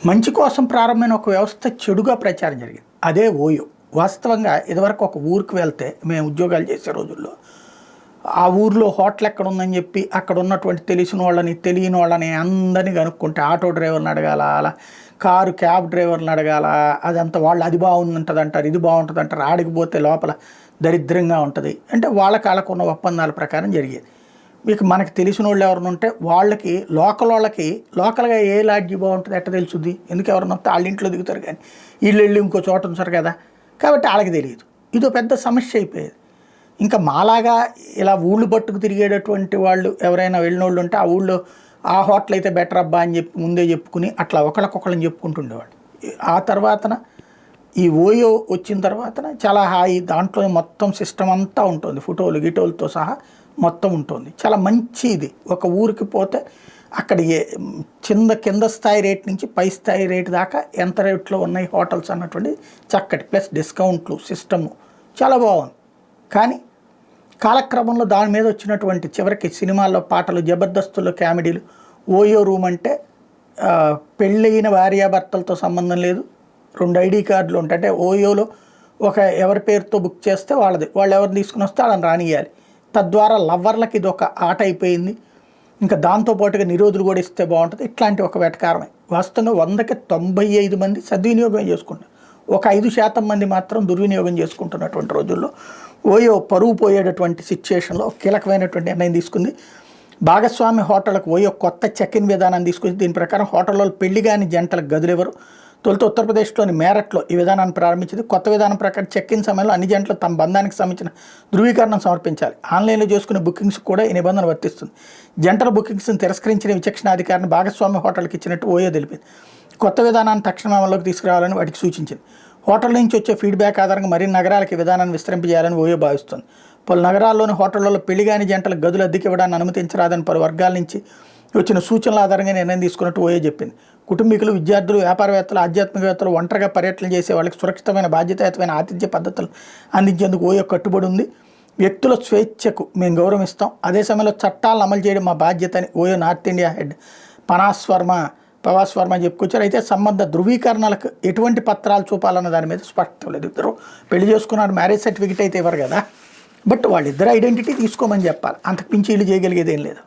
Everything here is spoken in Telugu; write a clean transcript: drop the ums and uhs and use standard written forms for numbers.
మంచి కోసం ప్రారంభమైన ఒక వ్యవస్థ చెడుగా ప్రచారం జరిగింది. అదే ఓయో. వాస్తవంగా ఇదివరకు ఒక ఊరికి వెళ్తే మేము ఉద్యోగాలు చేసే రోజుల్లో ఆ ఊర్లో హోటల్ ఎక్కడ ఉందని చెప్పి అక్కడ ఉన్నటువంటి తెలిసిన వాళ్ళని తెలియని వాళ్ళని అందరినీ కనుక్కుంటే ఆటో డ్రైవర్ని అడగాల, అలా కారు క్యాబ్ డ్రైవర్ని అడగాల. అదంతా వాళ్ళు అది బాగుంటుంది అంటారు, ఇది బాగుంటుంది అంటారు. ఆడికి పోతే లోపల దరిద్రంగా ఉంటుంది అంటే వాళ్ళకు ఉన్న ఒప్పందాల ప్రకారం జరిగేది. మీకు మనకి తెలిసిన వాళ్ళు ఎవరైనా ఉంటే వాళ్ళకి లోకల్గా ఏ లాడ్జీ బాగుంటుంది ఎట్ట తెలుసుద్ది? ఎందుకు ఎవరైనా వస్తే వాళ్ళ ఇంట్లో దిగుతారు, కానీ వీళ్ళు వెళ్ళి ఇంకో చోట ఉంచారు కదా, కాబట్టి వాళ్ళకి తెలియదు. ఇదో పెద్ద సమస్య అయిపోయేది. ఇంకా మాలాగా ఇలా ఊళ్ళు పట్టుకు తిరిగేటటువంటి వాళ్ళు ఎవరైనా వెళ్ళిన వాళ్ళు ఉంటే ఆ ఊళ్ళో ఆ హోటల్ అయితే బెటర్ అబ్బా అని చెప్పి ముందే చెప్పుకుని అట్లా ఒకళ్ళకొకళ్ళని చెప్పుకుంటుండేవాళ్ళు. ఆ తర్వాతన ఈ ఓయో వచ్చిన తర్వాతన చాలా హాయి, దాంట్లో మొత్తం సిస్టమ్ అంతా ఉంటుంది, ఫోటోలు గిటోలతో సహా మొత్తం ఉంటుంది. చాలా మంచి ఇది. ఒక ఊరికి పోతే అక్కడ కింద స్థాయి రేట్ నుంచి పై స్థాయి రేటు దాకా ఎంత రేట్లో ఉన్నాయి హోటల్స్ అన్నటువంటి చక్కటి ప్లస్ డిస్కౌంట్లు సిస్టము చాలా బాగుంది. కానీ కాలక్రమంలో దాని మీద వచ్చినటువంటి చివరికి సినిమాల్లో పాటలు, జబర్దస్తుల్లో కామెడీలు, ఓయో రూమ్ అంటే పెళ్ళయిన భార్యాభర్తలతో సంబంధం లేదు, 2 ఐడి కార్డులు ఉంటాయి. అంటే ఓయోలో ఎవరి పేరుతో బుక్ చేస్తే వాళ్ళది, వాళ్ళు ఎవరిని తీసుకుని వస్తే వాళ్ళని రానియాలి. తద్వారా లవ్వర్లకి ఇది ఒక ఆట అయిపోయింది. ఇంకా దాంతోపాటుగా నిరోధులు కూడా ఇస్తే బాగుంటుంది. ఇట్లాంటి ఒక వెటకారమే. వాస్తవంగా 100కి 95 మంది సద్వినియోగం చేసుకుంటారు, ఒక 5% మంది మాత్రం దుర్వినియోగం చేసుకుంటున్నటువంటి రోజుల్లో ఓయో పరువు పోయేటటువంటి సిచ్యుయేషన్లో కీలకమైనటువంటి నిర్ణయం తీసుకుంది. భాగస్వామి హోటళ్లకు ఓయో కొత్త చెక్-ఇన్ విధానాన్ని తీసుకొచ్చి దీని ప్రకారం హోటల్లో పెళ్లి కాని జంటలకు గదులు ఎవరు. తొలుత ఉత్తరప్రదేశ్లోని మేరట్లో ఈ విధానాన్ని ప్రారంభించింది. కొత్త విధానం ప్రకారం చెక్-ఇన్ సమయంలో అన్ని జంటలు తమ బంధానికి సంబంధించిన ధృవీకరణను సమర్పించాలి. ఆన్లైన్లో చేసుకునే బుకింగ్స్ కూడా ఈ నిబంధన వర్తిస్తుంది. జంటల బుకింగ్స్ని తిరస్కరించిన విచక్షణాధికారిని భాగస్వామి హోటల్కి ఇచ్చినట్టు ఓయో తెలిపింది. కొత్త విధానాన్ని తక్షణ అమల్లోకి తీసుకురావాలని వాటికి సూచించింది. హోటల్ నుంచి వచ్చే ఫీడ్బ్యాక్ ఆధారంగా మరిన్ని నగరాలకు ఈ విధానాన్ని విస్తరింపజేయాలని ఓయో భావిస్తుంది. పలు నగరాల్లోని హోటళ్లలో పెళ్లిగాని జంటల గదులు అద్దెకి ఇవ్వడాన్ని అనుమతించరాదని పలు వర్గాల నుంచి వచ్చిన సూచనల ఆధారంగా నిర్ణయం తీసుకున్నట్టు ఓయో చెప్పింది. కుటుంబీకులు, విద్యార్థులు, వ్యాపారవేత్తలు, ఆధ్యాత్మికవేత్తలు, ఒంటరిగా పర్యటన చేసే వాళ్ళకి సురక్షితమైన బాధ్యతాయుతమైన ఆతిథ్య పద్ధతులు అందించేందుకు ఓయో కట్టుబడి ఉంది. వ్యక్తుల స్వేచ్ఛకు మేము గౌరవిస్తాం, అదే సమయంలో చట్టాలను అమలు చేయడం మా బాధ్యత అని OYO North India head Pavas Varma చెప్పుకొచ్చారు. అయితే సంబంధ ధృవీకరణలకు ఎటువంటి పత్రాలు చూపాలన్న దాని మీద స్పష్టం లేదు. ఇద్దరు పెళ్లి చేసుకున్నారు, మ్యారేజ్ సర్టిఫికేట్ అయితే ఇవ్వరు కదా, బట్ వాళ్ళిద్దరు ఐడెంటిటీ తీసుకోమని చెప్పాలి. అంతకు మించి వీళ్ళు చేయగలిగేది ఏం లేదు.